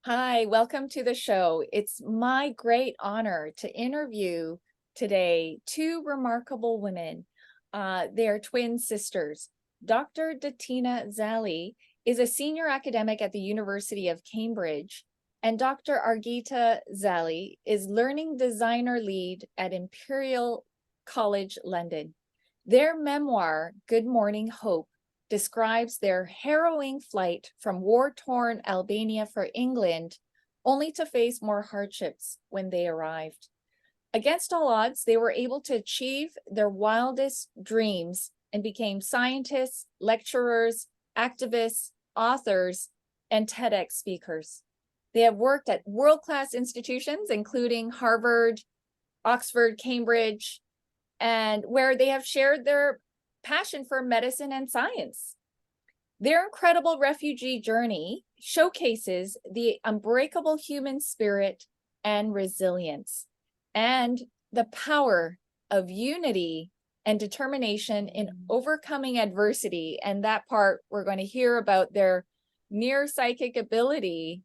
Hi, welcome to the show. It's my great honor to interview today two remarkable women. They're twin sisters. Dr. Detina Zalli is a senior academic at the University of Cambridge, and Dr. Argita Zalli is learning designer lead at Imperial College London. Their memoir, Good Morning Hope, describes their harrowing flight from war-torn Albania for England, only to face more hardships when they arrived. Against all odds, they were able to achieve their wildest dreams and became scientists, lecturers, activists, authors, and TEDx speakers. They have worked at world-class institutions, including Harvard, Oxford, Cambridge, and where they have shared their passion for medicine and science. Their incredible refugee journey showcases the unbreakable human spirit and resilience, and the power of unity and determination in overcoming adversity. And that part, we're going to hear about their near psychic ability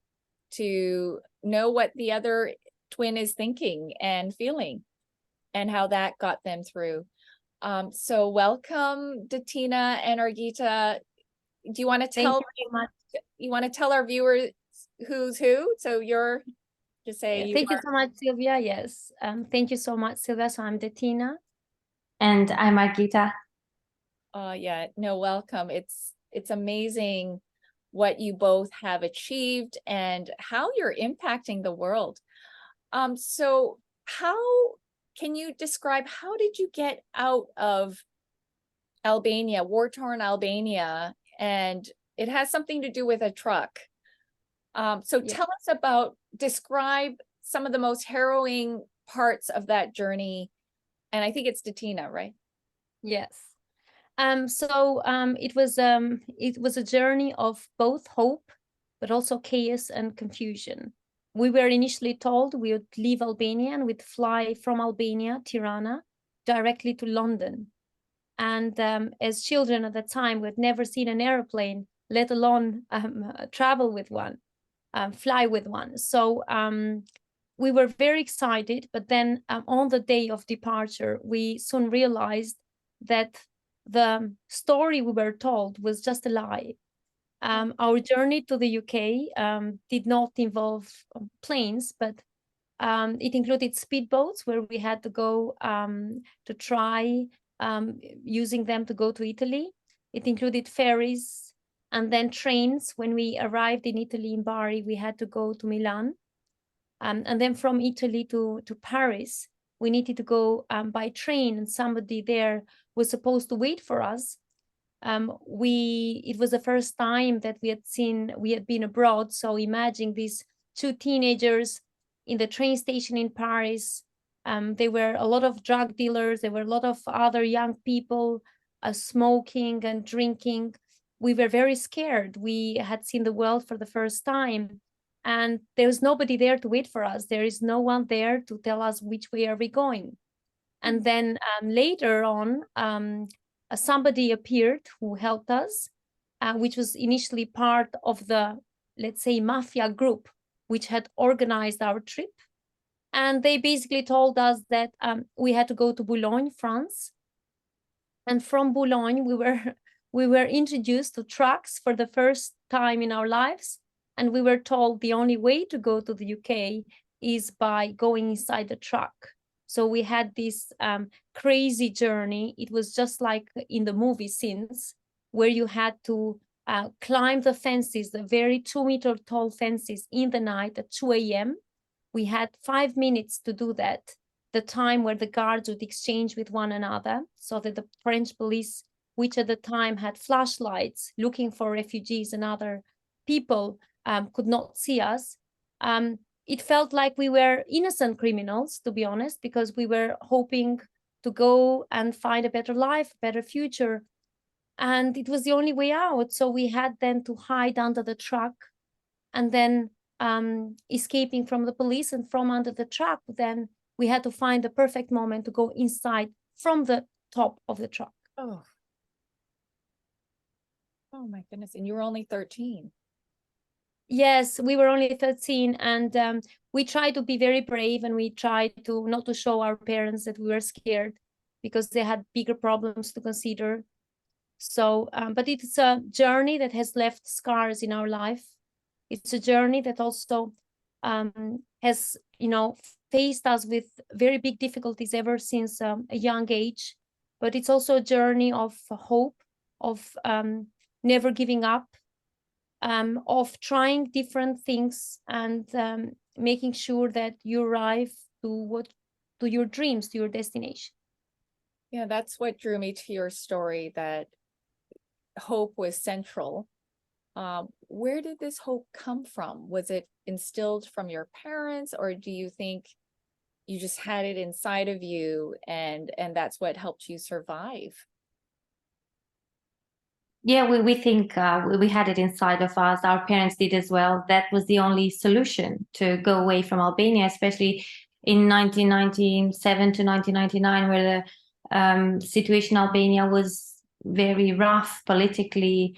to know what the other twin is thinking and feeling, and how that got them through. So welcome, Detina and Argita. Do you want to Thank tell you so much. you want to tell our viewers who's who? So you're just say Yeah, you thank you are. so much, Sylvia. Yes. Thank you so much, Sylvia. So I'm Detina. And I'm Argita. Yeah, no, welcome. It's amazing what you both have achieved and how you're impacting the world. So how can you describe, how did you get out of Albania, war-torn Albania, and it has something to do with a truck. So Yeah. tell us about, describe some of the most harrowing parts of that journey. And I think it's Detina, right? Yes. It was a journey of both hope, but also chaos and confusion. We were initially told we would leave Albania and we'd fly from Albania, Tirana, directly to London. And as children at the time, we'd never seen an airplane, let alone travel with one, fly with one. So we were very excited, but then on the day of departure, we soon realized that the story we were told was just a lie. Our journey to the UK did not involve planes, but it included speedboats where we had to go to try using them to go to Italy. It included ferries and then trains. When we arrived in Italy, in Bari, we had to go to Milan. And then from Italy to Paris, we needed to go by train, and somebody there was supposed to wait for us. It was the first time that we had been abroad. So imagine these two teenagers in the train station in Paris. There were a lot of drug dealers. There were a lot of other young people smoking and drinking. We were very scared. We had seen the world for the first time, and there was nobody there to wait for us. There is no one there to tell us which way are we going. And then later on, somebody appeared who helped us, which was initially part of the, let's say, mafia group, which had organized our trip. And they basically told us that we had to go to Boulogne, France. And from Boulogne, we were introduced to trucks for the first time in our lives. And we were told the only way to go to the UK is by going inside the truck. So we had this crazy journey. It was just like in the movie scenes where you had to climb the fences, the very 2-meter tall fences in the night at 2 a.m. We had 5 minutes to do that, the time where the guards would exchange with one another, so that the French police, which at the time had flashlights looking for refugees and other people, could not see us. It felt like we were innocent criminals, to be honest, because we were hoping to go and find a better life, better future. And it was the only way out. So we had then to hide under the truck, and then escaping from the police, and from under the truck, then we had to find the perfect moment to go inside from the top of the truck. Oh, oh my goodness. And you were only 13. Yes, we were only 13, and we tried to be very brave, and we tried to not to show our parents that we were scared, because they had bigger problems to consider. So, but it's a journey that has left scars in our life. It's a journey that also has, faced us with very big difficulties ever since a young age. But it's also a journey of hope, of never giving up, of trying different things, and making sure that you arrive to your dreams, to your destination. Yeah, that's what drew me to your story, that hope was central. Where did this hope come from? Was it instilled from your parents, or do you think you just had it inside of you, and that's what helped you survive? Yeah, we think we had it inside of us. Our parents did as well. That was the only solution to go away from Albania, especially in 1997 to 1999, where the situation in Albania was very rough politically.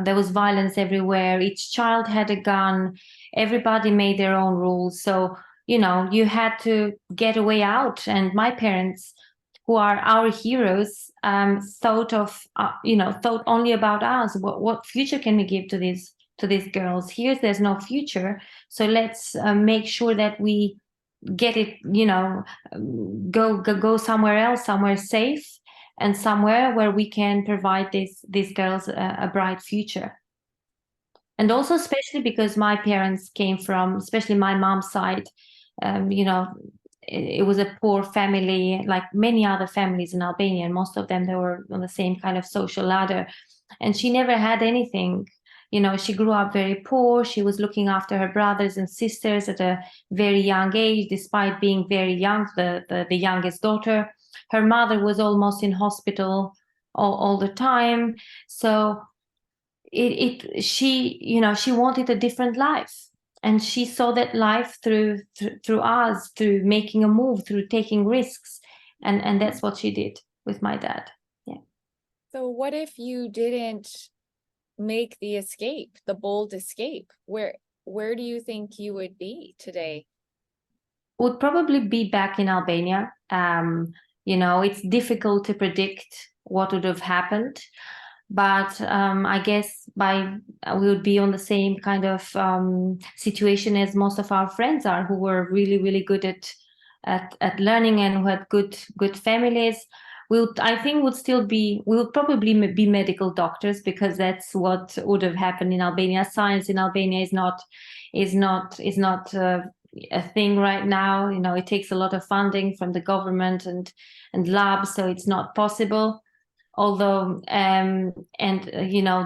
There was violence everywhere. Each child had a gun. Everybody made their own rules. So, you had to get a way out. And my parents, who are our heroes, thought only about us. What future can we give to these girls? Here, there's no future, so let's make sure that we get it. Go somewhere else, somewhere safe, and somewhere where we can provide these girls a bright future. And also, especially because my parents came from, especially my mom's side, it was a poor family, like many other families in Albania, and most of them, they were on the same kind of social ladder. And she never had anything. She grew up very poor. She was looking after her brothers and sisters at a very young age, despite being very young, the youngest daughter. Her mother was almost in hospital all the time. So she wanted a different life, and she saw that life through us, through making a move, through taking risks, and that's what she did with my dad. Yeah. So what if you didn't make the escape, the bold escape? Where do you think you would be today? Would probably be back in Albania. It's difficult to predict what would have happened, but I guess we would be on the same kind of situation as most of our friends are, who were really, really good at learning, and who had good families. We would probably be medical doctors, because that's what would have happened in Albania. Science in Albania is not a thing right now. It takes a lot of funding from the government and labs, so it's not possible. Although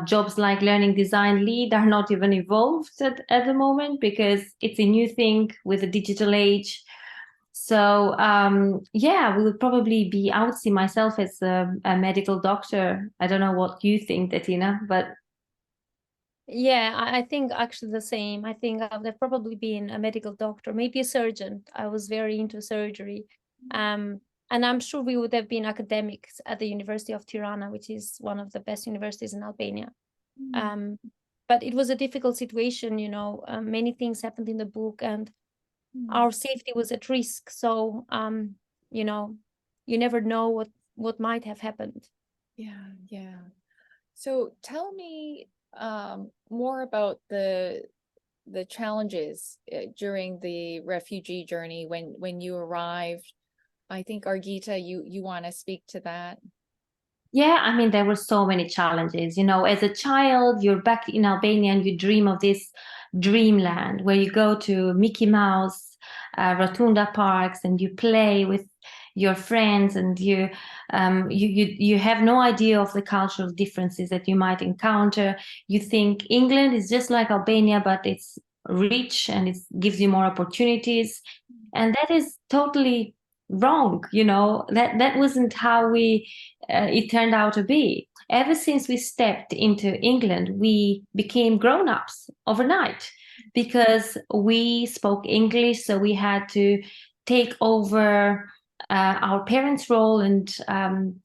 jobs like learning design lead are not even evolved at the moment, because it's a new thing with the digital age. So we would probably be, I would see myself as a medical doctor. I don't know what you think, Detina, but Yeah, I think actually the same. I think I would have probably been a medical doctor, maybe a surgeon. I was very into surgery. And I'm sure we would have been academics at the University of Tirana, which is one of the best universities in Albania. But it was a difficult situation, many things happened in the book, and our safety was at risk. So, you never know what might have happened. Yeah. So tell me more about the challenges during the refugee journey when you arrived. I think Argita, you want to speak to that? yeah, I mean, there were so many challenges. As a child, you're back in Albania and you dream of this dreamland where you go to Mickey Mouse, Rotunda parks, and you play with your friends, and you have no idea of the cultural differences that you might encounter. You think England is just like Albania, but it's rich and it gives you more opportunities, and that is totally wrong. That wasn't how it turned out to be. Ever since we stepped into England, we became grown-ups overnight, because we spoke English, so we had to take over our parents' role and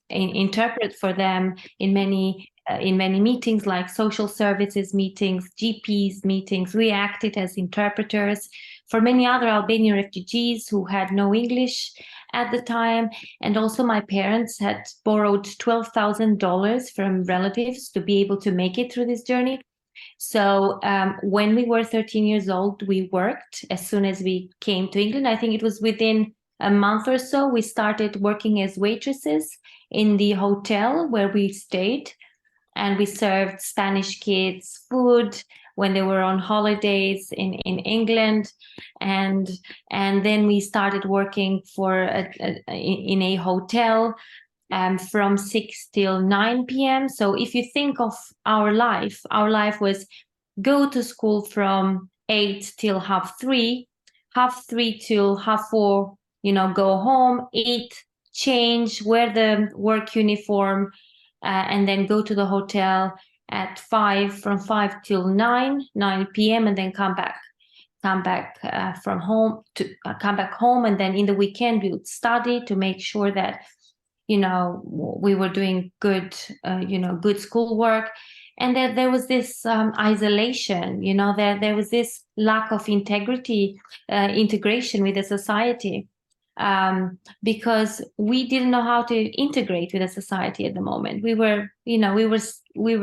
interpret for them in many in many meetings, like social services meetings, GPs meetings. We acted as interpreters for many other Albanian refugees who had no English at the time. And also my parents had borrowed $12,000 from relatives to be able to make it through this journey. So when we were 13 years old, we worked as soon as we came to England. I think it was within a month or so, we started working as waitresses in the hotel where we stayed. And we served Spanish kids food when they were on holidays in England. And then we started working in a hotel from 6 till 9 p.m. So if you think of our life was go to school from 8 till 3:30, 3:30 till 4:30, go home, eat, change, wear the work uniform, and then go to the hotel at 5, from 5 till 9 p.m. and then come back home. And then in the weekend we would study to make sure that we were doing good schoolwork. And that there was this isolation, there was this lack of integration with the society, because we didn't know how to integrate with the society at the moment. We were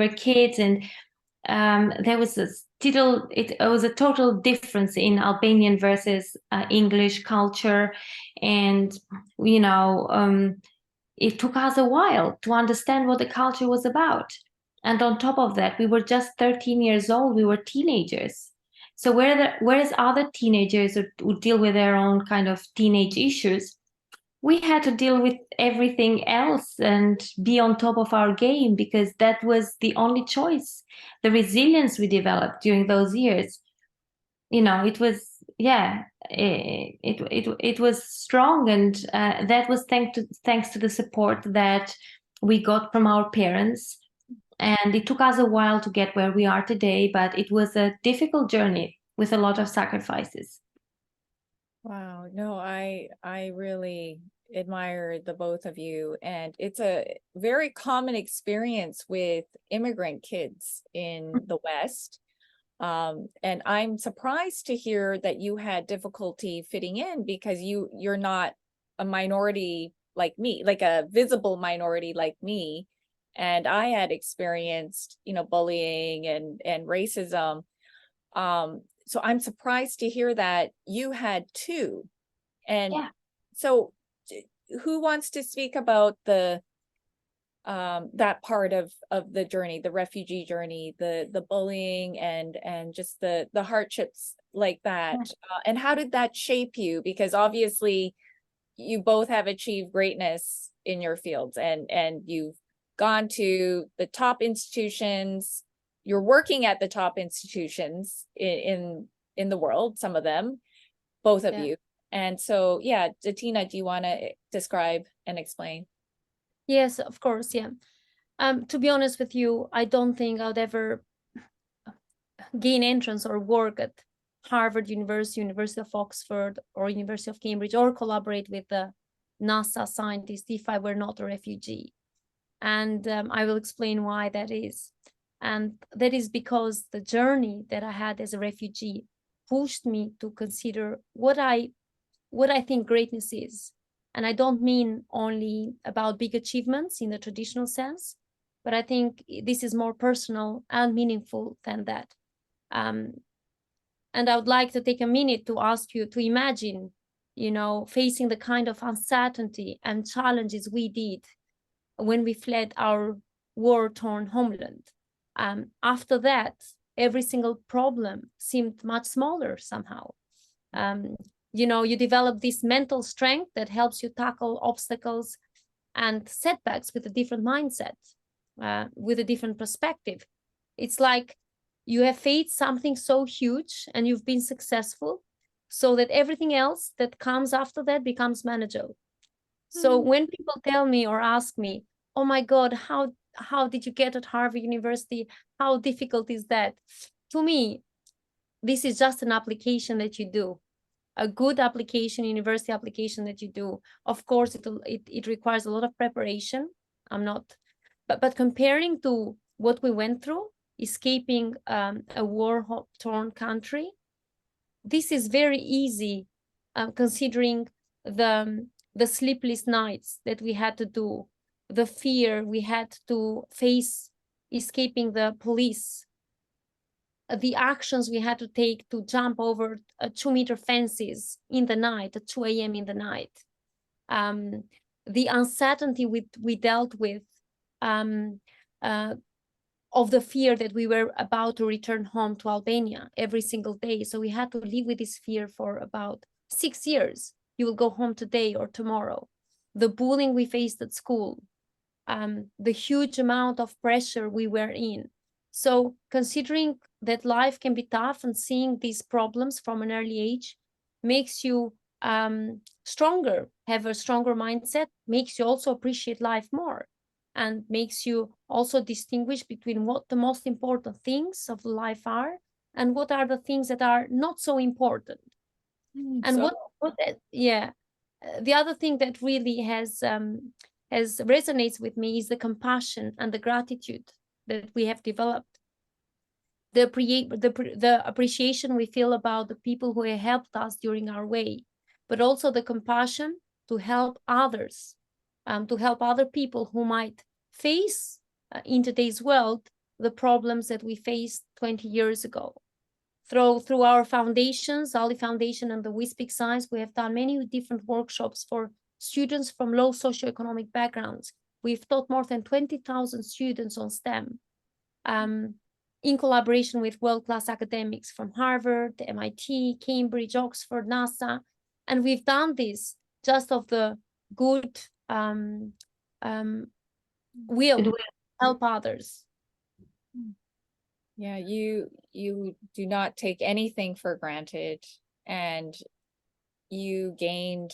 kids, and there was it was a total difference in Albanian versus English culture, and it took us a while to understand what the culture was about. And on top of that, we were just 13 years old. We were teenagers. So whereas other teenagers would deal with their own kind of teenage issues, we had to deal with everything else and be on top of our game, because that was the only choice. The resilience we developed during those years, it was, it was strong, and that was thanks to the support that we got from our parents. And it took us a while to get where we are today, but it was a difficult journey with a lot of sacrifices. Wow. No, I really admire the both of you. And it's a very common experience with immigrant kids in the West. And I'm surprised to hear that you had difficulty fitting in, because you're not a minority like me, like a visible minority like me. And I had experienced, bullying and racism. So I'm surprised to hear that you had too. And so who wants to speak about that part of the journey, the refugee journey, the bullying and just the hardships like that? And how did that shape you? Because obviously you both have achieved greatness in your fields, and you've gone to the top institutions. You're working at the top institutions in the world, some of them, both of you. And so, Detina, do you want to describe and explain? Yes, of course. To be honest with you, I don't think I'd ever gain entrance or work at Harvard University, University of Oxford, or University of Cambridge, or collaborate with the NASA scientists if I were not a refugee. And I will explain why that is. And that is because the journey that I had as a refugee pushed me to consider what I think greatness is. And I don't mean only about big achievements in the traditional sense, but I think this is more personal and meaningful than that. And I would like to take a minute to ask you to imagine, facing the kind of uncertainty and challenges we did when we fled our war-torn homeland. After that, every single problem seemed much smaller somehow. You develop this mental strength that helps you tackle obstacles and setbacks with a different mindset, with a different perspective. It's like you have faced something so huge and you've been successful, so that everything else that comes after that becomes manageable. So when people tell me or ask me, oh my God, how did you get at Harvard University? How difficult is that? To me, this is just an application that you do, a good application, university application that you do. Of course, it requires a lot of preparation. But comparing to what we went through, escaping a war-torn country. This is very easy, considering the sleepless nights that we had to do, the fear we had to face escaping the police, the actions we had to take to jump over 2-meter fences in the night at 2 a.m. in the night, the uncertainty we dealt with, of the fear that we were about to return home to Albania every single day. So we had to live with this fear for about 6 years. You will go home today or tomorrow. The bullying we faced at school, the huge amount of pressure we were in. So considering that life can be tough, and seeing these problems from an early age makes you stronger, have a stronger mindset, makes you also appreciate life more, and makes you also distinguish between what the most important things of life are and what are the things that are not so important. And So the other thing that really has resonates with me is the compassion and the gratitude that we have developed. The appreciation we feel about the people who have helped us during our way, but also the compassion to help others, to help other people who might face in today's world the problems that we faced 20 years ago. Through our foundations, Zalli Foundation and the We Speak Science, we have done many different workshops for students from low socioeconomic backgrounds. We've taught more than 20,000 students on STEM, in collaboration with world-class academics from Harvard, MIT, Cambridge, Oxford, NASA. And we've done this just of the good will to help others. yeah, you do not take anything for granted, and you gained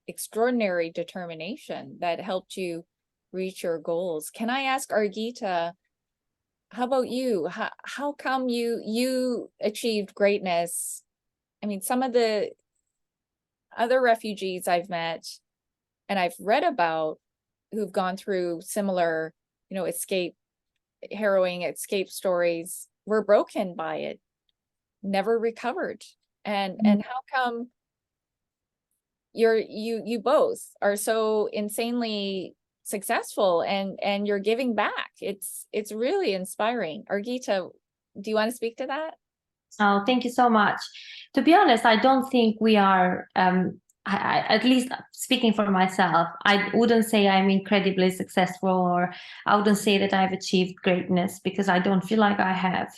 extraordinary determination that helped you reach your goals. Can I ask Argita, how about you? How come you achieved greatness? I mean, some of the other refugees I've met and I've read about who've gone through similar, harrowing escape stories were broken by it, never recovered. And how come you both are so insanely successful and you're giving back? It's really inspiring. Argita, do you want to speak to that? Oh, thank you so much. To be honest, I don't think we are, at least speaking for myself, I wouldn't say I'm incredibly successful, or I wouldn't say that I've achieved greatness, because I don't feel like I have.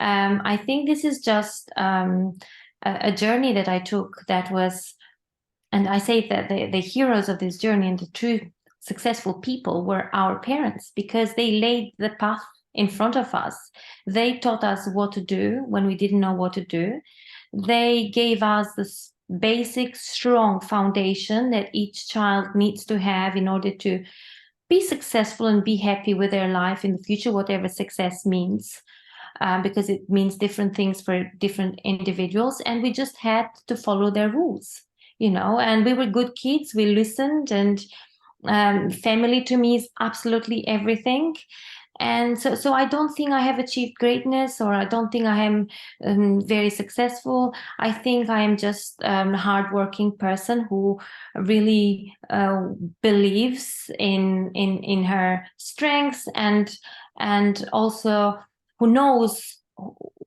I think this is just a journey that I took that was, and I say that the heroes of this journey and the true successful people were our parents, because they laid the path in front of us. They taught us what to do when we didn't know what to do. They gave us this basic, strong foundation that each child needs to have in order to be successful and be happy with their life in the future, whatever success means, because it means different things for different individuals. And we just had to follow their rules, and we were good kids. We listened, and family to me is absolutely everything. And so I don't think I have achieved greatness, or I don't think I am very successful. I think I am just a hardworking person who really believes in her strengths, and also who knows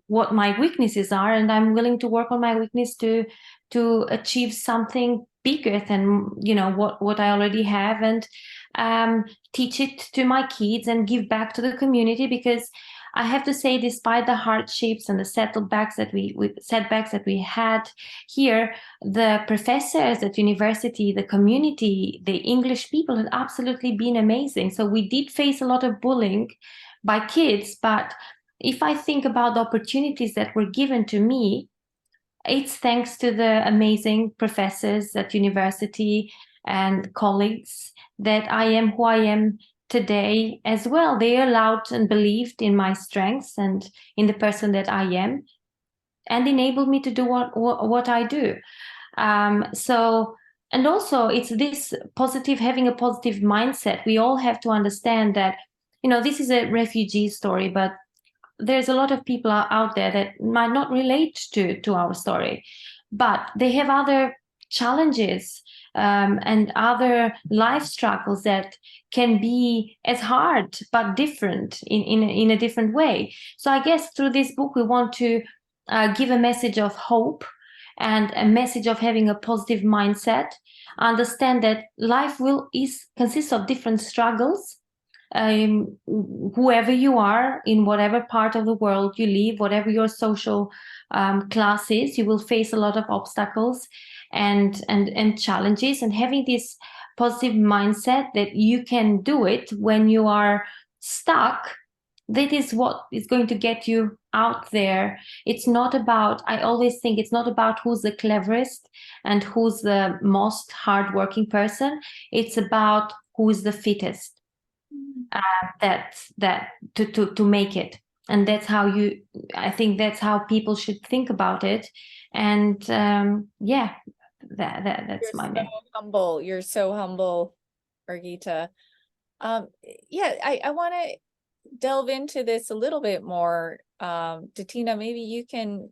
what my weaknesses are, and I'm willing to work on my weakness to achieve something bigger than what I already have, and teach it to my kids and give back to the community. Because I have to say, despite the hardships and the setbacks that we had here, the professors at university, the community, the English people had absolutely been amazing. So we did face a lot of bullying by kids, but if I think about the opportunities that were given to me, it's thanks to the amazing professors at university and colleagues that I am who I am today as well. They allowed and believed in my strengths and in the person that I am, and enabled me to do what I do. And also it's this positive, having a positive mindset. We all have to understand that this is a refugee story, but there's a lot of people out there that might not relate to our story, but they have other challenges and other life struggles that can be as hard but different in a different way. So I guess through this book we want to give a message of hope and a message of having a positive mindset. Understand that life consists of different struggles. Whoever you are, in whatever part of the world you live, whatever your social class is, you will face a lot of obstacles and challenges. And having this positive mindset that you can do it when you are stuck, that is what is going to get you out there. It's not about, I always think it's not about who's the cleverest and who's the most hardworking person. It's about who's the fittest. To make it. And that's how I think that's how people should think about it. And that's You're my so message. humble. You're so humble, Argita. I want to delve into this a little bit more. Detina, maybe you can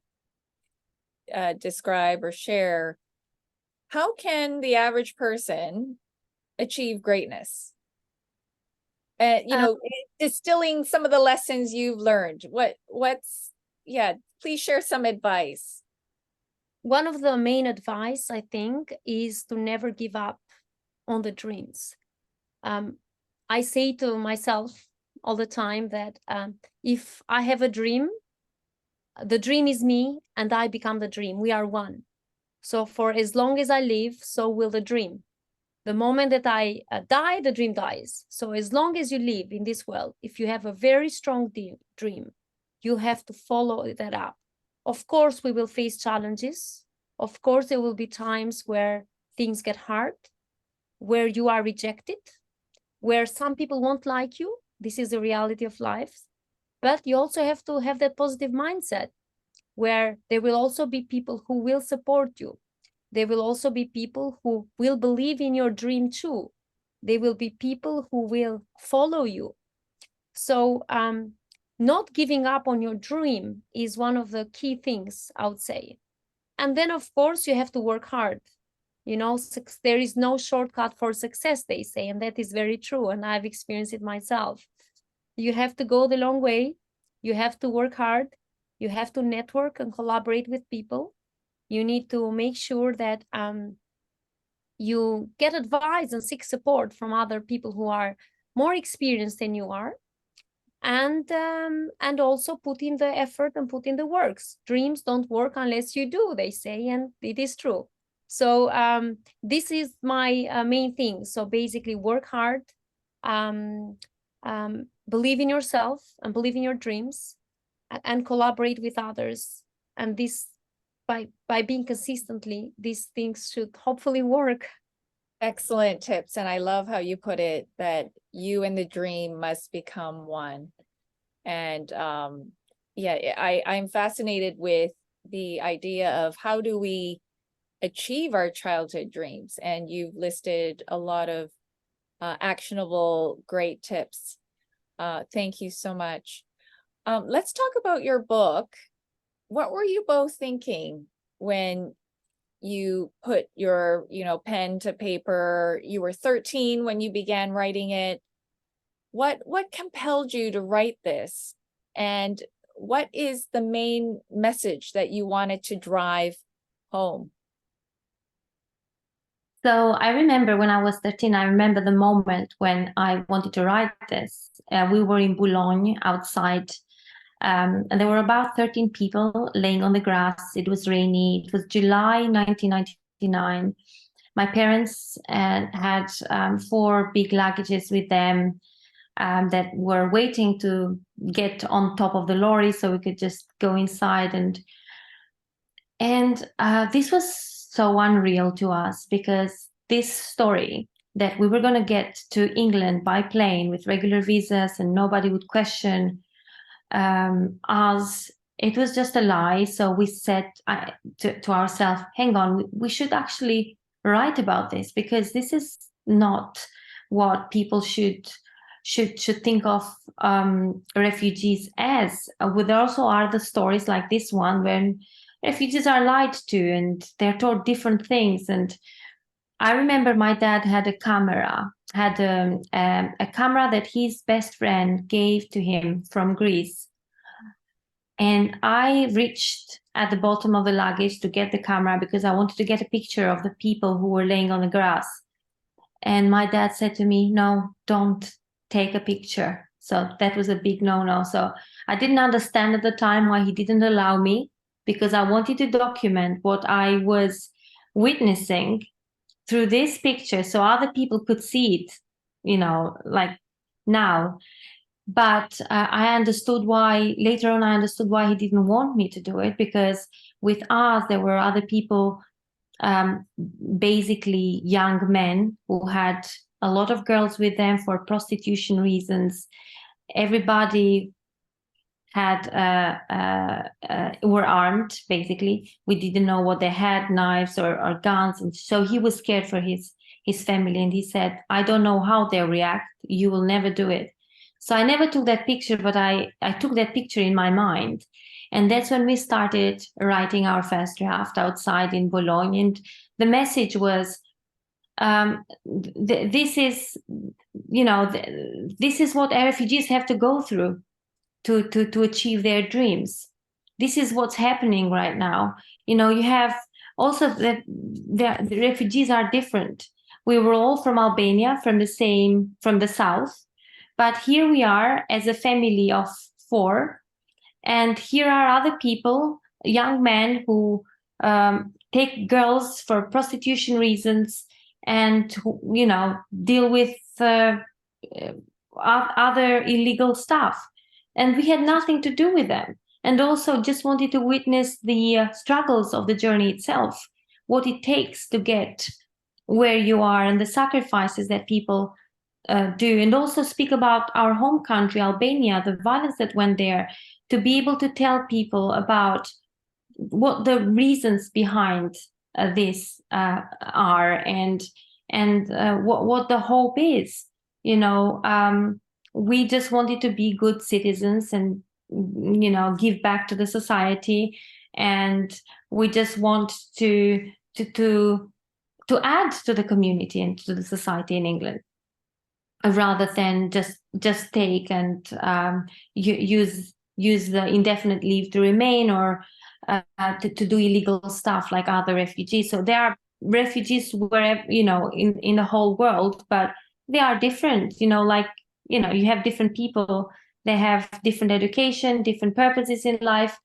describe or share, how can the average person achieve greatness? Distilling some of the lessons you've learned. Please share some advice. One of the main advice, I think, is to never give up on the dreams. I say to myself all the time that if I have a dream, the dream is me and I become the dream. We are one. So for as long as I live, so will the dream. The moment that I die, the dream dies. So as long as you live in this world, if you have a very strong dream, you have to follow that up. Of course, we will face challenges. Of course, there will be times where things get hard, where you are rejected, where some people won't like you. This is the reality of life. But you also have to have that positive mindset where there will also be people who will support you. There will also be people who will believe in your dream too. There will be people who will follow you. So not giving up on your dream is one of the key things, I would say. And then, of course, you have to work hard. There is no shortcut for success, they say, and that is very true. And I've experienced it myself. You have to go the long way. You have to work hard. You have to network and collaborate with people. You need to make sure that you get advice and seek support from other people who are more experienced than you are, and also put in the effort and put in the works. Dreams don't work unless you do, they say, and it is true. So this is my main thing. So basically, work hard, believe in yourself and believe in your dreams, and collaborate with others. And this, by being consistently, these things should hopefully work. Excellent tips. And I love how you put it, that you and the dream must become one. And I'm fascinated with the idea of how do we achieve our childhood dreams. And you've listed a lot of actionable, great tips. Thank you so much. Let's talk about your book. What were you both thinking when you put your, pen to paper? You were 13 when you began writing it. What compelled you to write this? And what is the main message that you wanted to drive home? So I remember when I was 13, I remember the moment when I wanted to write this. We were in Boulogne outside, and there were about 13 people laying on the grass. It was rainy. It was July 1999. My parents had 4 big luggages with them that were waiting to get on top of the lorry so we could just go inside. And this was so unreal to us, because this story that we were going to get to England by plane with regular visas and nobody would question us, it was just a lie. So we said to ourselves, hang on, we should actually write about this, because this is not what people should should think of refugees as. There also are the stories like this one when refugees are lied to and they're told different things. And I remember my dad had a camera that his best friend gave to him from Greece. And I reached at the bottom of the luggage to get the camera because I wanted to get a picture of the people who were laying on the grass. And my dad said to me, no, don't take a picture. So that was a big no-no. So I didn't understand at the time why he didn't allow me, because I wanted to document what I was witnessing through this picture so other people could see it, you know, like now. But I understood why, later on, I understood why he didn't want me to do it, because with us, there were other people, basically young men who had a lot of girls with them for prostitution reasons. Everybody had were armed, basically. We didn't know what they had, knives or guns. And so he was scared for his family. And he said, I don't know how they react. You will never do it. So I never took that picture, but I took that picture in my mind. And that's when we started writing our first draft outside in Bologna. And the message was, this is, you know, this is what refugees have to go through to achieve their dreams. This is what's happening right now. You know, you have also the refugees are different. We were all from Albania, from the south. But here we are as a family of 4, and here are other people, young men who take girls for prostitution reasons and who, you know, deal with other illegal stuff. And we had nothing to do with them. And also just wanted to witness the struggles of the journey itself, what it takes to get where you are and the sacrifices that people do, and also speak about our home country, Albania, the violence that went there, to be able to tell people about what the reasons behind this are, and what the hope is. You know, we just wanted to be good citizens and, you know, give back to the society, and we just want to add to the community and to the society in England, rather than just take and use the indefinite leave to remain, or to do illegal stuff like other refugees. So there are refugees wherever, you know, in the whole world, but they are different. You know, like, you know, you have different people, they have different education, different purposes in life,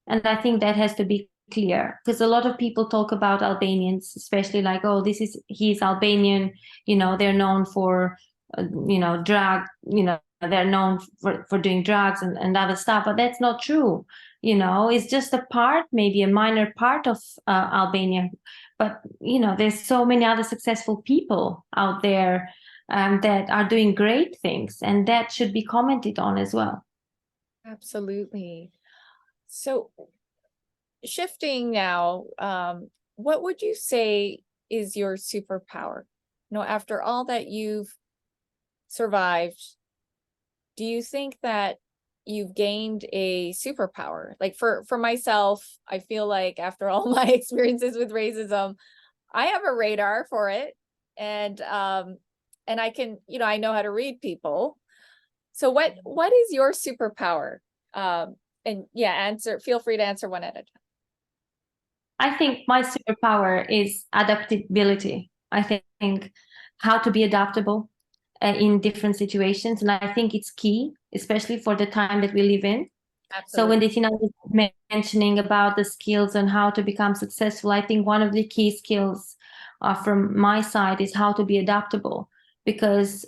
and I think that has to be clear, because a lot of people talk about Albanians, especially like, oh, he's Albanian, you know, they're known for you know, drug, you know, they're known for doing drugs and other stuff, but that's not true. You know, it's just a part, maybe a minor part of Albania, but, you know, there's so many other successful people out there that are doing great things, and that should be commented on as well. Absolutely. So shifting now, what would you say is your superpower? You know, after all that you've survived, do you think that you've gained a superpower? Like for myself, I feel like after all my experiences with racism, I have a radar for it, and I can, you know, I know how to read people. So what is your superpower? And yeah, feel free to answer one at a time. I think my superpower is adaptability. I think how to be adaptable in different situations. And I think it's key, especially for the time that we live in. Absolutely. So when Detina was mentioning about the skills and how to become successful, I think one of the key skills from my side is how to be adaptable. Because,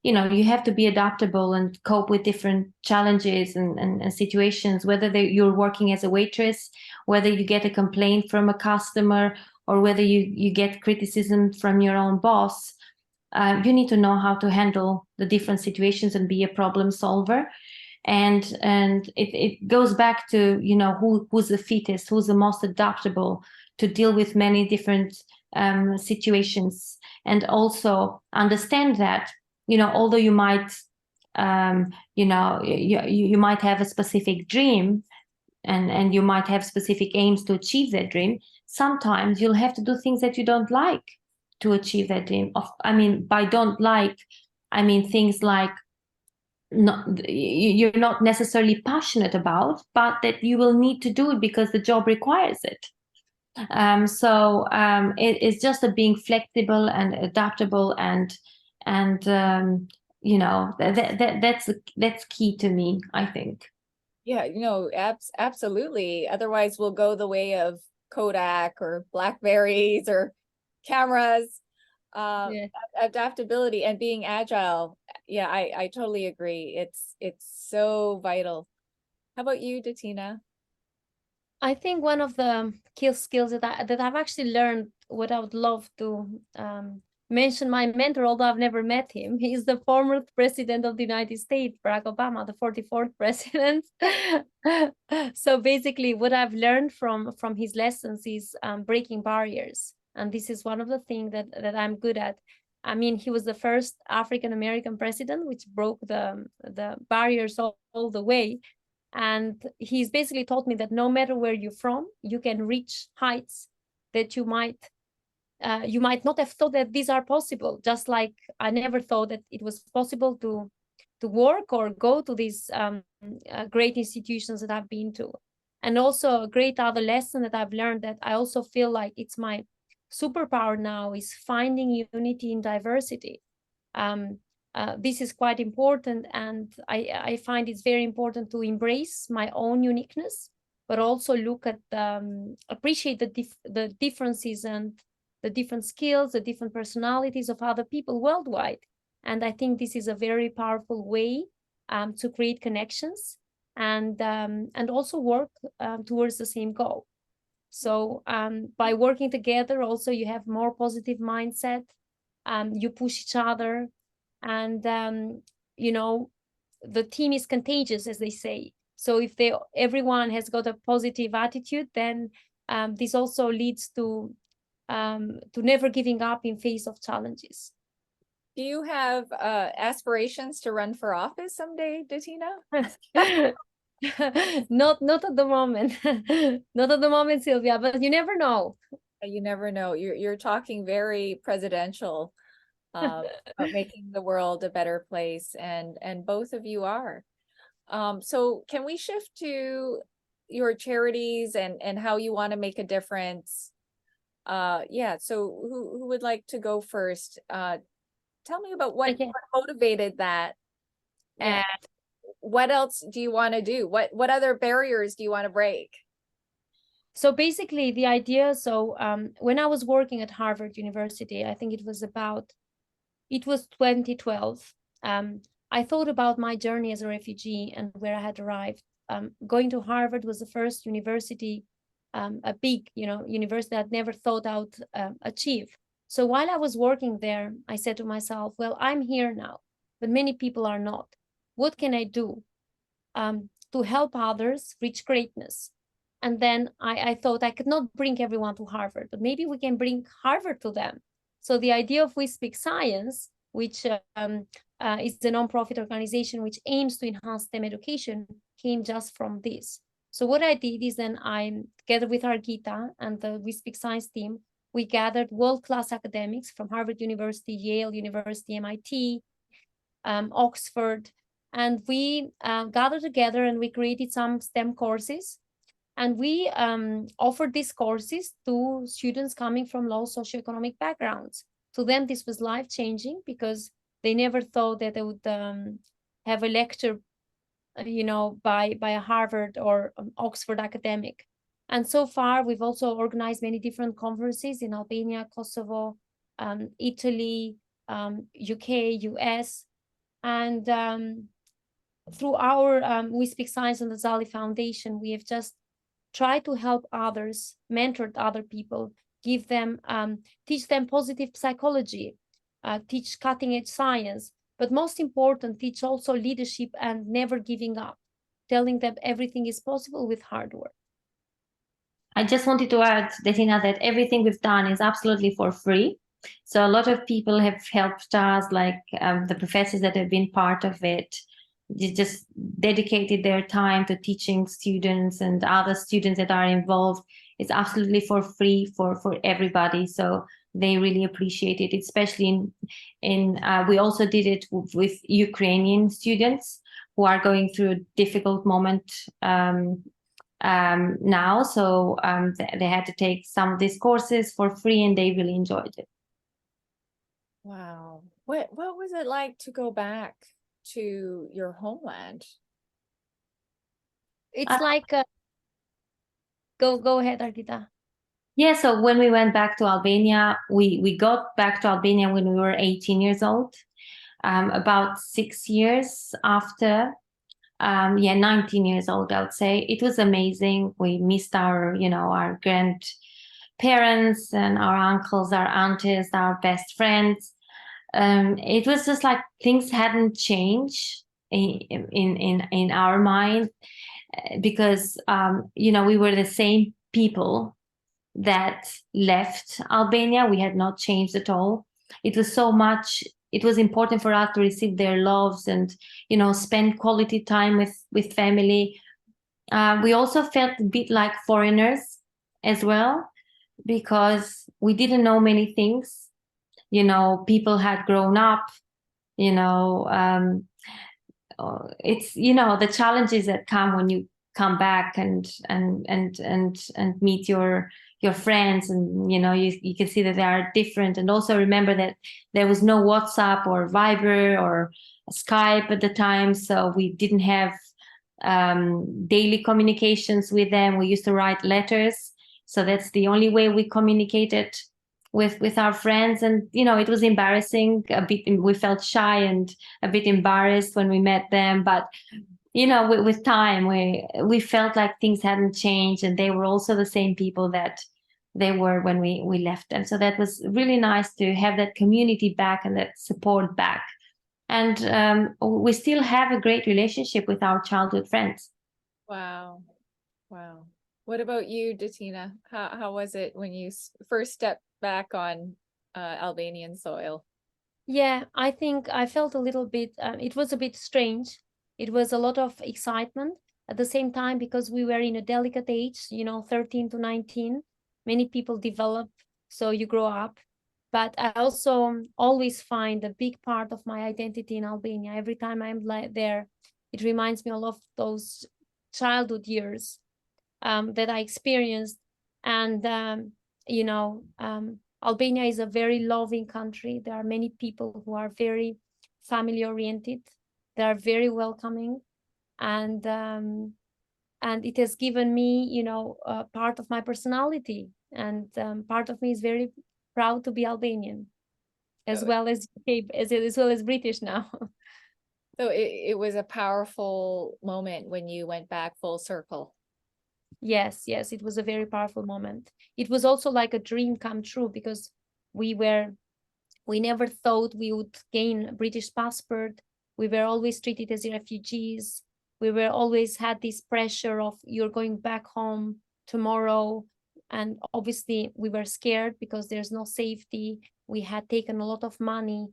you know, you have to be adaptable and cope with different challenges and situations, whether you're working as a waitress, whether you get a complaint from a customer, or whether you get criticism from your own boss. You need to know how to handle the different situations and be a problem solver. And it goes back to, you know, who's the fittest, who's the most adaptable to deal with many different situations, and also understand that although you might, you might have a specific dream, and you might have specific aims to achieve that dream. Sometimes you'll have to do things that you don't like to achieve that dream. By don't like, I mean things like you're not necessarily passionate about, but that you will need to do it because the job requires it. It's just being flexible and adaptable, and that's key to me, I think. Yeah, absolutely. Otherwise, we'll go the way of Kodak or Blackberries or cameras. Yeah. Adaptability and being agile. Yeah, I totally agree. It's so vital. How about you, Detina? I think one of the key skills that I've actually learned, what I would love to mention my mentor, although I've never met him. He's the former president of the United States, Barack Obama, the 44th president. So basically what I've learned from his lessons is breaking barriers. And this is one of the things that I'm good at. I mean, he was the first African-American president, which broke the barriers all the way. And he's basically taught me that no matter where you're from, you can reach heights that you might not have thought that these are possible. Just like I never thought that it was possible to work or go to these great institutions that I've been to. And also a great other lesson that I've learned, that I also feel like it's my superpower now, is finding unity in diversity. This is quite important, and I find it's very important to embrace my own uniqueness, but also look at appreciate the differences and the different skills, the different personalities of other people worldwide. And I think this is a very powerful way to create connections and also work towards the same goal. So by working together, also you have more positive mindset. You push each other, and the team is contagious, as they say. So if everyone has got a positive attitude, then this also leads to never giving up in face of challenges. Do you have aspirations to run for office someday, Detina? Not at the moment. Not at the moment, Sylvia, but you never know. You never know. You're talking very presidential, about making the world a better place, and both of you are. So can we shift to your charities and how you want to make a difference? Yeah, so who would like to go first? Tell me about what motivated that, and what else do you want to do? What other barriers do you want to break? So basically the idea, when I was working at Harvard University, I think it was 2012, I thought about my journey as a refugee and where I had arrived. Going to Harvard was the first university, a big, university I'd never thought I would achieve. So while I was working there, I said to myself, well, I'm here now, but many people are not. What can I do to help others reach greatness? And then I thought I could not bring everyone to Harvard, but maybe we can bring Harvard to them. So the idea of We Speak Science, which is a nonprofit organization which aims to enhance STEM education, came just from this. So what I did is then together with Argita and the We Speak Science team, we gathered world-class academics from Harvard University, Yale University, MIT, Oxford, and we gathered together and we created some STEM courses. And we offered these courses to students coming from low socioeconomic backgrounds. To them, this was life-changing because they never thought that they would have a lecture, by a Harvard or Oxford academic. And so far, we've also organized many different conferences in Albania, Kosovo, Italy, UK, US. And through our We Speak Science and the Zalli Foundation, we have just try to help others, mentor other people, give them, teach them positive psychology, teach cutting-edge science, but most important, teach also leadership and never giving up, telling them everything is possible with hard work. I just wanted to add, Detina, that everything we've done is absolutely for free. So a lot of people have helped us, like the professors that have been part of it. They just dedicated their time to teaching students and other students that are involved. It's absolutely for free for everybody. So they really appreciate it, especially we also did it with Ukrainian students who are going through a difficult moment now. So they had to take some of these courses for free, and they really enjoyed it. Wow. What was it like to go back to your homeland? It's like go ahead, Argita. Yeah, so when we went back to Albania, we got back to Albania when we were 18 years old, about 6 years after. 19 years old, I would say. It was amazing. We missed our, our grandparents and our uncles, our aunties, our best friends. It was just like things hadn't changed in our mind, because we were the same people that left Albania. We had not changed at all. It was important for us to receive their loves and spend quality time with family. We also felt a bit like foreigners as well, because we didn't know many things. People had grown up. It's the challenges that come when you come back and meet your friends, and you can see that they are different. And also remember that there was no WhatsApp or Viber or Skype at the time, so we didn't have daily communications with them. We used to write letters, so that's the only way we communicated with our friends. And it was embarrassing a bit. We felt shy and a bit embarrassed when we met them, but with time we felt like things hadn't changed, and they were also the same people that they were when we left them. So that was really nice to have that community back and that support back. And we still have a great relationship with our childhood friends. Wow. What about you, Detina? How was it when you first stepped back on Albanian soil? Yeah, I think I felt a little bit, it was a bit strange. It was a lot of excitement at the same time, because we were in a delicate age, 13 to 19. Many people develop, so you grow up. But I also always find a big part of my identity in Albania. Every time I'm there, it reminds me of those childhood years that I experienced. And, Albania is a very loving country. There are many people who are very family oriented. They are very welcoming, and it has given me, part of my personality, and part of me is very proud to be Albanian, as well as British now. So it was a powerful moment when you went back full circle. Yes, it was a very powerful moment. It was also like a dream come true, because we never thought we would gain a British passport. We were always treated as refugees. We were always had this pressure of you're going back home tomorrow. And obviously we were scared because there's no safety. We had taken a lot of money.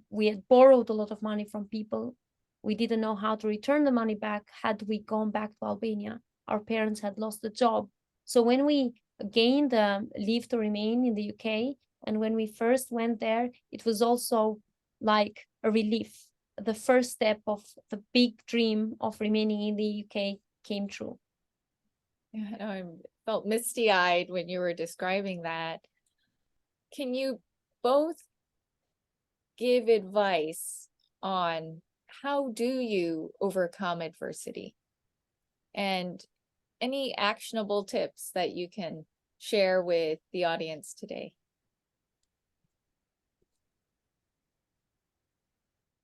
We had borrowed a lot of money from people. We didn't know how to return the money back had we gone back to Albania. Our parents had lost the job. So when we gained leave to remain in the UK, and when we first went there, it was also like a relief. The first step of the big dream of remaining in the UK came true. Yeah, I felt misty-eyed when you were describing that. Can you both give advice on how do you overcome adversity, and any actionable tips that you can share with the audience today?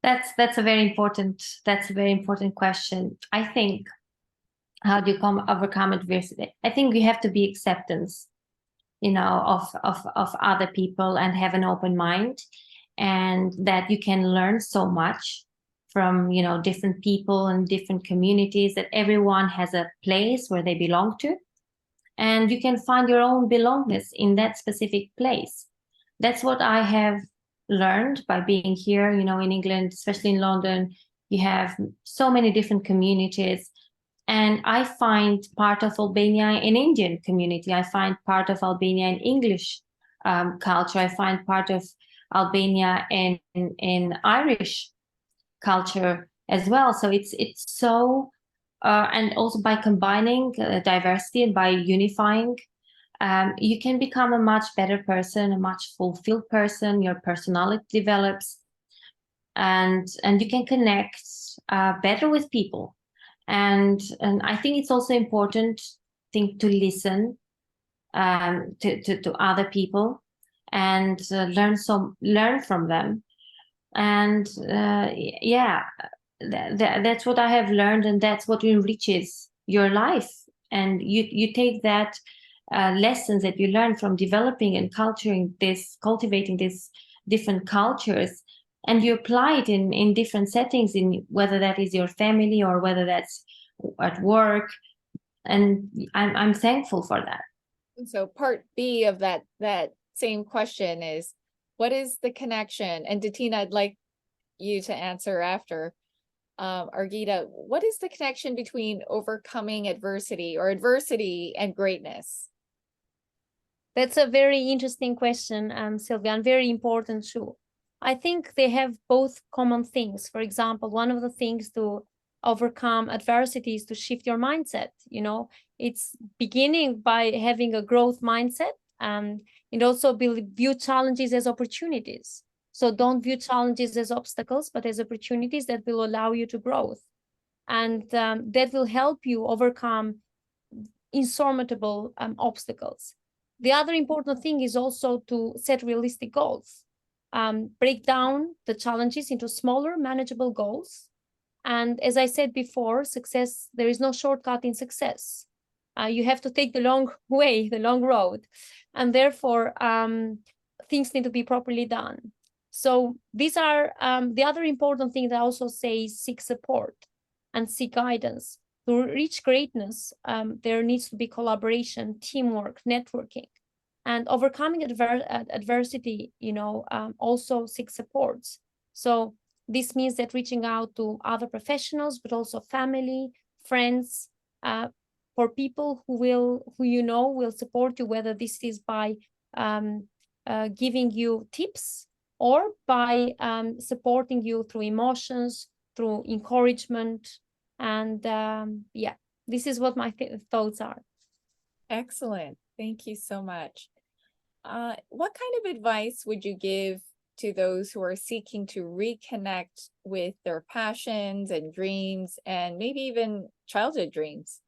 That's a very important question. I think, how do you overcome adversity? I think you have to be acceptance, of other people, and have an open mind, and that you can learn so much from different people and different communities, that everyone has a place where they belong to, and you can find your own belongingness in that specific place. that's what I have learned by being here, you know, in England, especially in London. You have so many different communities. And I find part of Albania in Indian community. I find part of Albania in English culture. I find part of Albania in Irish culture as well. So it's so, and also by combining diversity and by unifying, you can become a much better person, a much fulfilled person. Your personality develops, and you can connect better with people. And I think it's also important thing to listen to other people and learn from them. And yeah, that's what I have learned, and that's what enriches your life. And you take that lessons that you learn from developing and cultivating these different cultures, and you apply it in different settings, in whether that is your family or whether that's at work. And I'm thankful for that. So part B of that same question is, what is the connection? And Detina, I'd like you to answer after. Argita, what is the connection between overcoming adversity or adversity and greatness? That's a very interesting question, Sylvia, and very important too. I think they have both common things. For example, one of the things to overcome adversity is to shift your mindset. You know, it's beginning by having a growth mindset, and also view challenges as opportunities. So don't view challenges as obstacles, but as opportunities that will allow you to grow. And that will help you overcome insurmountable obstacles. The other important thing is also to set realistic goals. Break down the challenges into smaller, manageable goals. And as I said before, there is no shortcut in success. You have to take the long way, the long road. And therefore, things need to be properly done. So these are the other important thing that I also say is seek support and seek guidance. To reach greatness, there needs to be collaboration, teamwork, networking, and overcoming adversity, also seek supports. So this means that reaching out to other professionals, but also family, friends, for people who will support you, whether this is by giving you tips or by supporting you through emotions, through encouragement. And yeah, this is what my thoughts are. Excellent. Thank you so much. What kind of advice would you give to those who are seeking to reconnect with their passions and dreams, and maybe even childhood dreams?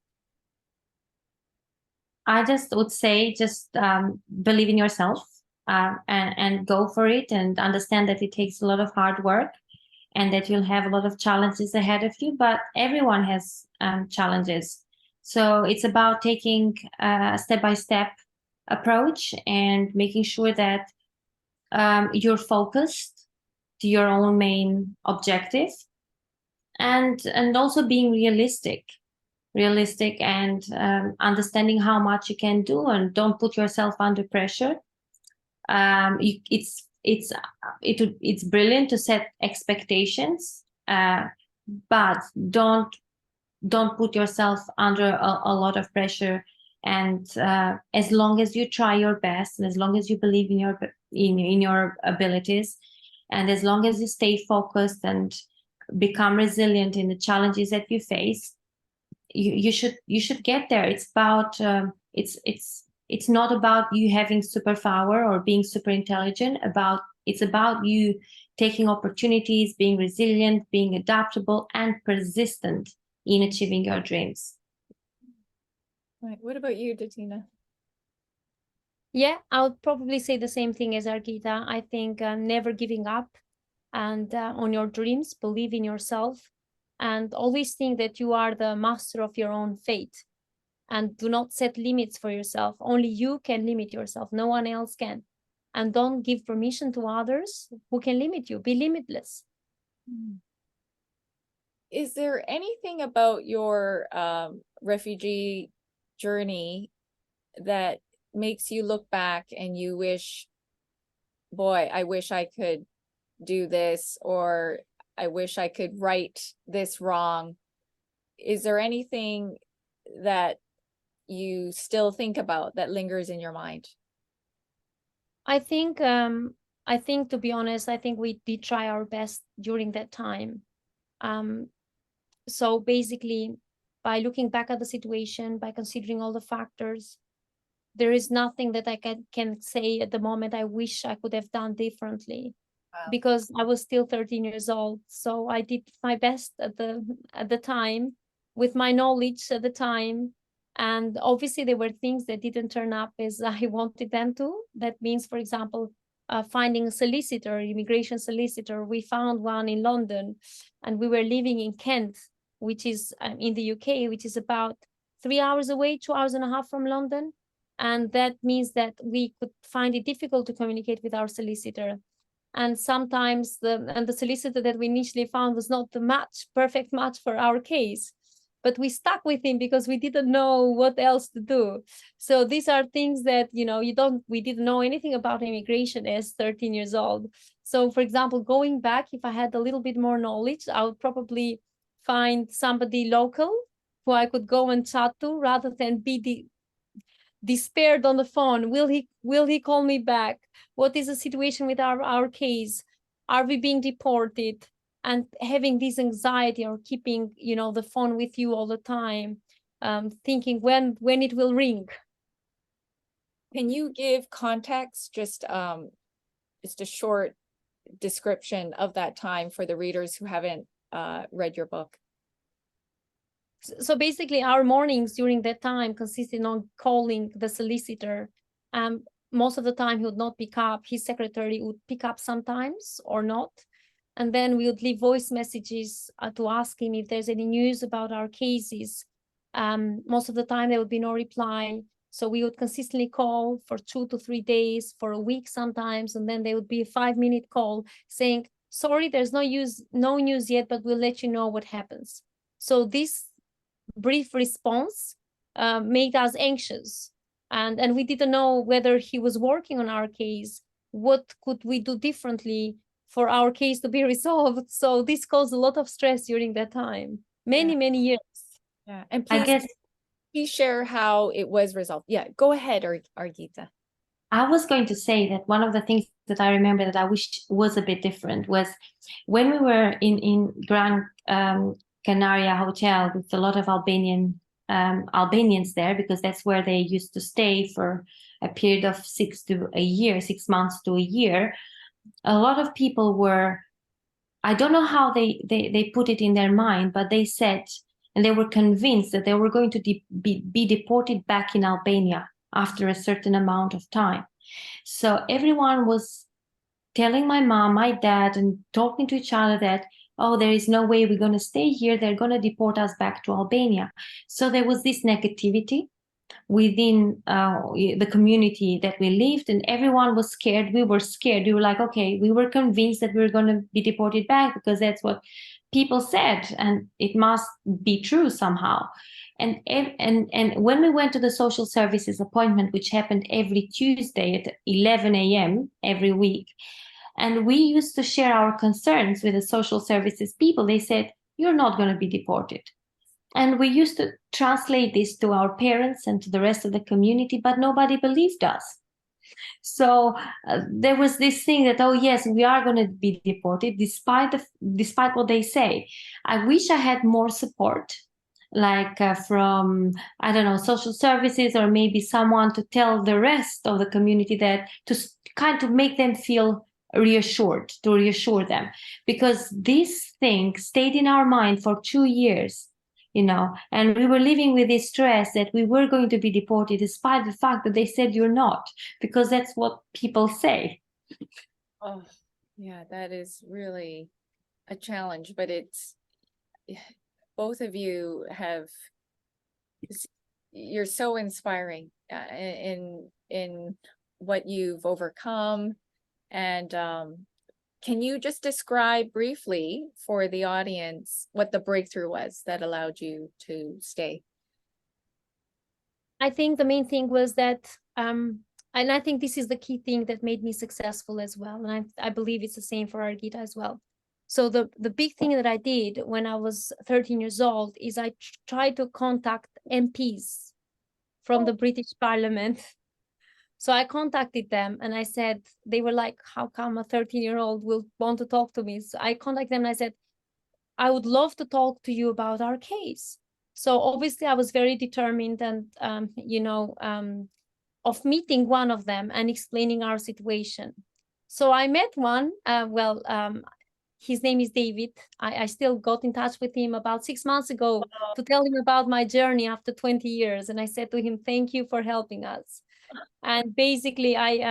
I just would say, just believe in yourself, and go for it, and understand that it takes a lot of hard work and that you'll have a lot of challenges ahead of you, but everyone has challenges. So it's about taking a step-by-step approach and making sure that you're focused to your own main objective, and also being realistic and understanding how much you can do, and don't put yourself under pressure. It's brilliant to set expectations, but don't put yourself under a lot of pressure. And as long as you try your best, and as long as you believe in your abilities, and as long as you stay focused and become resilient in the challenges that you face, you should get there. It's about it's not about you having superpower or being super intelligent. It's about you taking opportunities, being resilient, being adaptable, and persistent in achieving your dreams. Right. What about you, Detina? Yeah, I would probably say the same thing as Argita. I think never giving up, and on your dreams, believe in yourself, and always think that you are the master of your own fate. And do not set limits for yourself. Only you can limit yourself. No one else can. And don't give permission to others who can limit you. Be limitless. Is there anything about your refugee journey that makes you look back and you wish boy, I wish I could do this, or I wish I could right this wrong. Is there anything that you still think about that lingers in your mind? I think to be honest, I think we did try our best during that time. So basically, by looking back at the situation, by considering all the factors, there is nothing that I can say at the moment I wish I could have done differently. Wow. Because I was still 13 years old. So I did my best at the time, with my knowledge at the time. And obviously there were things that didn't turn up as I wanted them to. That means, for example, finding a solicitor, immigration solicitor. We found one in London, and we were living in Kent, which is in the UK, which is about 3 hours away, 2 hours and a half from London. And that means that we could find it difficult to communicate with our solicitor. And sometimes the solicitor that we initially found was not the perfect match for our case, but we stuck with him because we didn't know what else to do. So these are things that, we didn't know anything about immigration as 13 years old. So for example, going back, if I had a little bit more knowledge, I would probably find somebody local who I could go and chat to, rather than be despaired on the phone. Will he call me back? What is the situation with our case? Are we being deported? And having this anxiety, or keeping the phone with you all the time, thinking when it will ring. Can you give context, just a short description of that time for the readers who haven't read your book? So basically, our mornings during that time consisted on calling the solicitor. Most of the time he would not pick up. His secretary would pick up sometimes or not. And then we would leave voice messages to ask him if there's any news about our cases. Most of the time there would be no reply. So we would consistently call for 2 to 3 days, for a week sometimes. And then there would be a 5-minute call saying, sorry, there's no news yet, but we'll let you know what happens. So this brief response made us anxious, and we didn't know whether he was working on our case. What could we do differently for our case to be resolved? So this caused a lot of stress during that time, many years. Yeah, and I guess please share how it was resolved. Yeah, go ahead, Argita. I was going to say that one of the things that I remember that I wish was a bit different was when we were in Gran Canaria Hotel with a lot of Albanians there, because that's where they used to stay for a period of 6 months to a year. A lot of people were, I don't know how they put it in their mind, but they said, and they were convinced that they were going to be deported back in Albania after a certain amount of time. So everyone was telling my mom, my dad, and talking to each other that, oh, there is no way we're going to stay here. They're going to deport us back to Albania. So there was this negativity within the community that we lived, and everyone was scared. We were scared. We were like, okay, we were convinced that we were going to be deported back because that's what people said, and it must be true somehow. And when we went to the social services appointment, which happened every Tuesday at 11 a.m. every week, and we used to share our concerns with the social services people, they said, you're not going to be deported. And we used to translate this to our parents and to the rest of the community, but nobody believed us. So there was this thing that, oh yes, we are going to be deported despite what they say. I wish I had more support, like from, I don't know, social services, or maybe someone to tell the rest of the community, that to kind of make them feel reassured, to reassure them, because this thing stayed in our mind for 2 years. And we were living with this stress that we were going to be deported, despite the fact that they said you're not, because that's what people say. Oh, yeah, that is really a challenge, but both of you you're so inspiring in what you've overcome. And can you just describe briefly for the audience what the breakthrough was that allowed you to stay? I think the main thing was that And I think this is the key thing that made me successful as well. And I believe it's the same for Argita as well. So the big thing that I did when I was 13 years old is I tried to contact MPs from the British Parliament. So I contacted them and I said, they were like, how come a 13-year-old will want to talk to me? So I contacted them and I said, I would love to talk to you about our case. So obviously I was very determined and, of meeting one of them and explaining our situation. So I met one, his name is David. I still got in touch with him about 6 months ago to tell him about my journey after 20 years. And I said to him, thank you for helping us. And basically I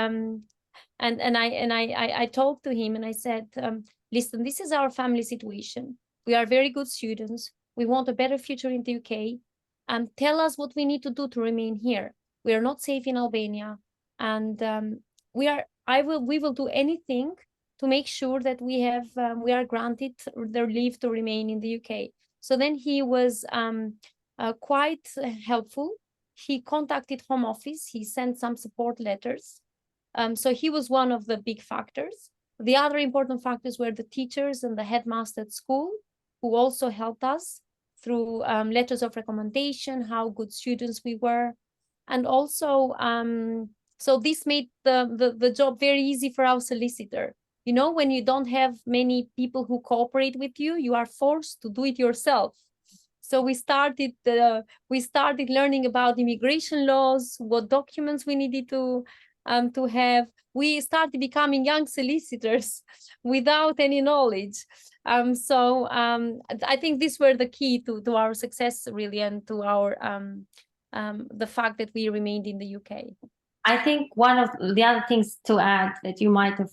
talked to him and I said, listen, this is our family situation. We are very good students. We want a better future in the UK. Tell us what we need to do to remain here. We are not safe in Albania. And we will do anything to make sure that we are granted the leave to remain in the UK. So then he was quite helpful. He contacted Home Office. He sent some support letters. So he was one of the big factors. The other important factors were the teachers and the headmaster at school, who also helped us through letters of recommendation, how good students we were. And also, so this made the job very easy for our solicitor. You know, when you don't have many people who cooperate with you, you are forced to do it yourself. So we started learning about immigration laws, what documents we needed to have. We started becoming young solicitors without any knowledge. I think these were the key to our success, really, and to our the fact that we remained in the UK. I think one of the other things to add that you might have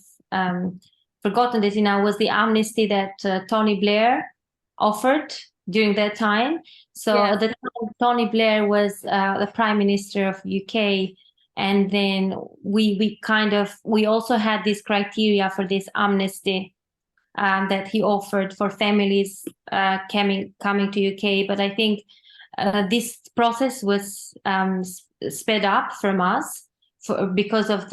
forgotten, Detina, was the amnesty that Tony Blair offered during that time. So Yes. at the time, Tony Blair was the Prime Minister of UK, and then we also had this criteria for this amnesty that he offered for families coming to UK. But I think this process was sped up from us because of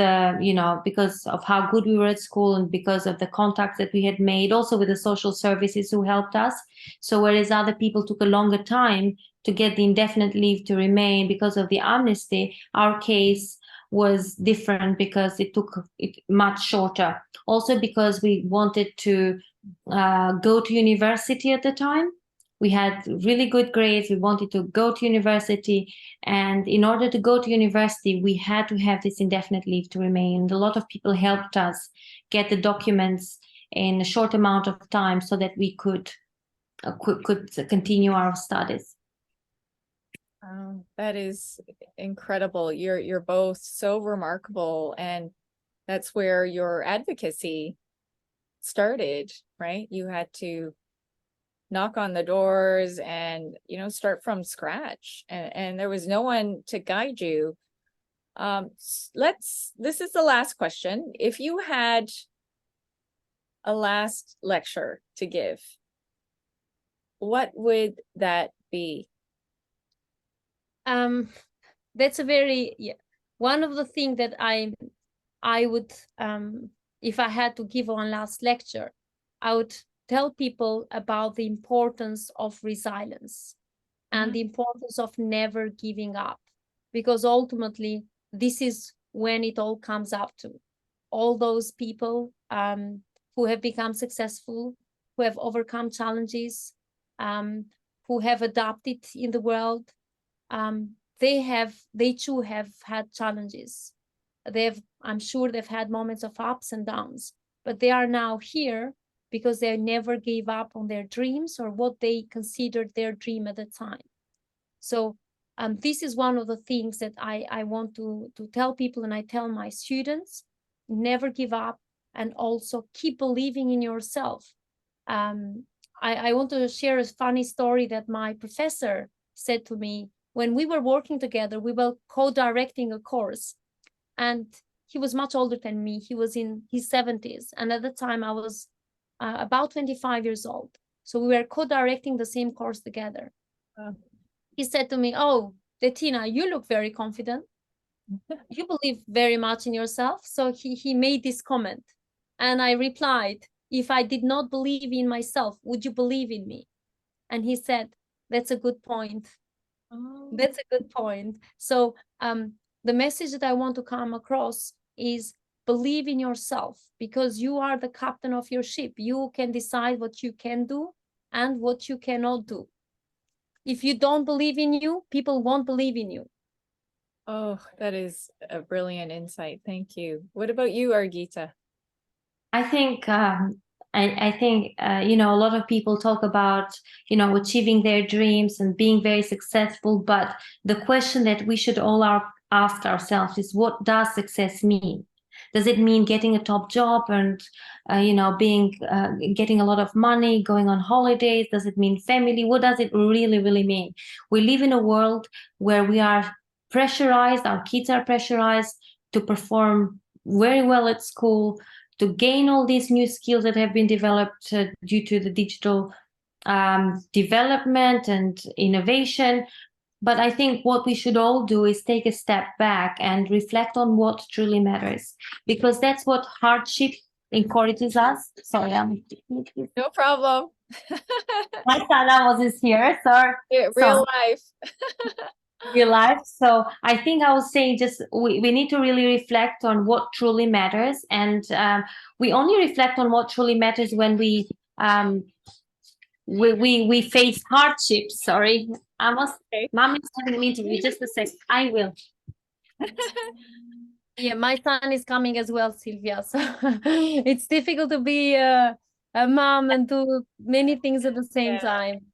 because of how good we were at school and because of the contacts that we had made, also with the social services who helped us. So whereas other people took a longer time to get the indefinite leave to remain because of the amnesty, our case was different because it took it much shorter. Also because we wanted to go to university at the time. We had really good grades. We wanted to go to university. And in order to go to university, we had to have this indefinite leave to remain. And a lot of people helped us get the documents in a short amount of time so that we could continue our studies. That is incredible. You're both so remarkable, and that's where your advocacy started, right? You had to knock on the doors and, start from scratch, and there was no one to guide you. This is the last question. If you had a last lecture to give, what would that be? That's a very, one of the things that I would, if I had to give one last lecture, I would tell people about the importance of resilience and the importance of never giving up, because ultimately this is when it all comes up to all those people who have become successful, who have overcome challenges, who have adapted in the world. They too have had challenges. I'm sure they've had moments of ups and downs, but they are now here because they never gave up on their dreams or what they considered their dream at the time. So this is one of the things that I want to tell people, and I tell my students: never give up, and also keep believing in yourself. I want to share a funny story that my professor said to me when we were working together. We were co-directing a course, and he was much older than me. He was in his 70s, and at the time I was about 25 years old. So we were co-directing the same course together. He said to me, "Oh, Detina, you look very confident." You believe very much in yourself. So he made this comment. And I replied, if I did not believe in myself, would you believe in me? And he said, that's a good point. Oh. That's a good point. So the message that I want to come across is believe in yourself, because you are the captain of your ship. You can decide what you can do and what you cannot do. If you don't believe in you, people won't believe in you. Oh, that is a brilliant insight. Thank you. What about you, Argita? I think I think you know, a lot of people talk about, you know, achieving their dreams and being very successful, but the question that we should all ask ourselves is, what does success mean? Does it mean getting a top job and you know, being getting a lot of money, going on holidays? Does it mean family? What does it really mean? We live in a world where we are pressurized, our kids are pressurized to perform very well at school, to gain all these new skills that have been developed due to the digital development and innovation. But I think what we should all do is take a step back and reflect on what truly matters, because that's what hardship encourages us. Sorry, No problem. my son was here, so Real life. real life. So I think I was saying, just we need to really reflect on what truly matters, and we only reflect on what truly matters when we face hardships. Sorry, I must. Okay. Mom is having an interview. Just a sec. I will. Yeah, my son is coming as well, Sylvia. So it's difficult to be a mom and do many things at the same time.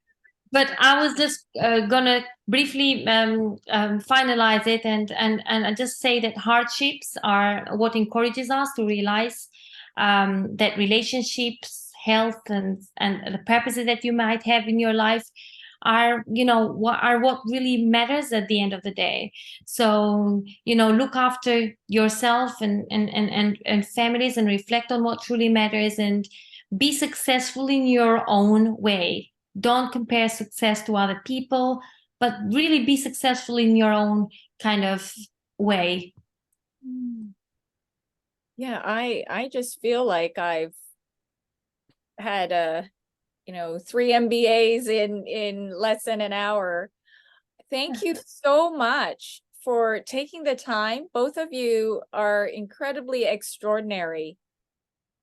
But I was just gonna briefly finalize it and just say that hardships are what encourages us to realize that relationships, health, and the purposes that you might have in your life are, you know, what really matters at the end of the day. So, you know, look after yourself and families, and reflect on what truly matters, and be successful in your own way. Don't compare success to other people, but really be successful in your own kind of way. Yeah, I just feel like I've had you know, 3 MBAs in less than an hour. Thank you so much for taking the time. Both of you are incredibly extraordinary.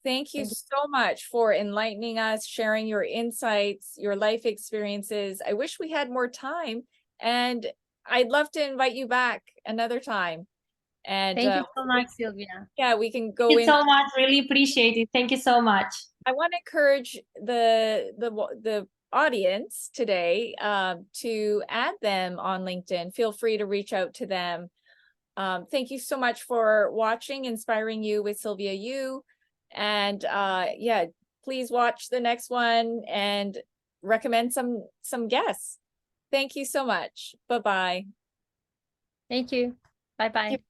Thank you so much for enlightening us, sharing your insights, your life experiences. I wish we had more time, and I'd love to invite you back another time. And Thank you so much, Sylvia. yeah, we can go Thank you in. so much. Really appreciate it. Thank you so much. I want to encourage the audience today to add them on LinkedIn. Feel free to reach out to them. Thank you so much for watching Inspiring You with Sylvia Yu. And yeah, please watch the next one and recommend some guests. Thank you so much. Bye-bye. Thank you. Bye-bye.